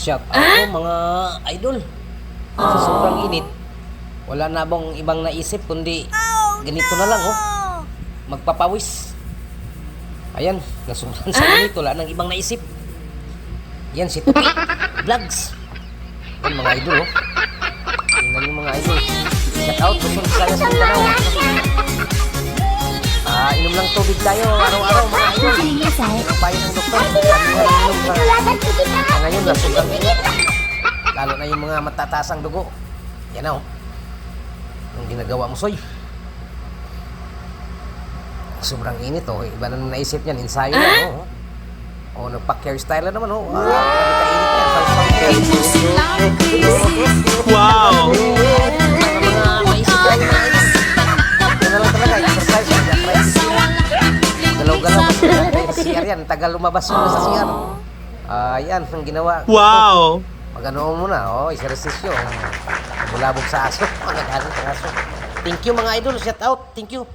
Shout out po mga idol. Sa sobrang init, wala na bang ibang naisip kundi ganito na lang magpapawis. Ayan, nasumpan sa init, wala nang ibang naisip. Yan si Tupi Vlogs. Yan mga idol tingnan yung mga idol. Shout out Luzon, Visayas, Mindanao. Inom lang tubig tayo araw-araw mga idol. Ang payo ng doktor, ngayon na sobrang init. Lalo na yung mga matataas ang dugo. Yan na yung ginagawa mo, Soy. Sobrang init iba na naisip niyan, ensayo na nagpa-hairstyle na naman kainit na yan. Wow! Mga maisip na yun. Ito na lang talaga, exercise. Galaw-galaw kasi sa CR yan. Tagal lumabas yun sa CR. Yan ang ginawa. Wow! Magano muna, exercise yun. Bulabog sa aso. Naghalit sa aso. Thank you mga idol, shout out. Thank you.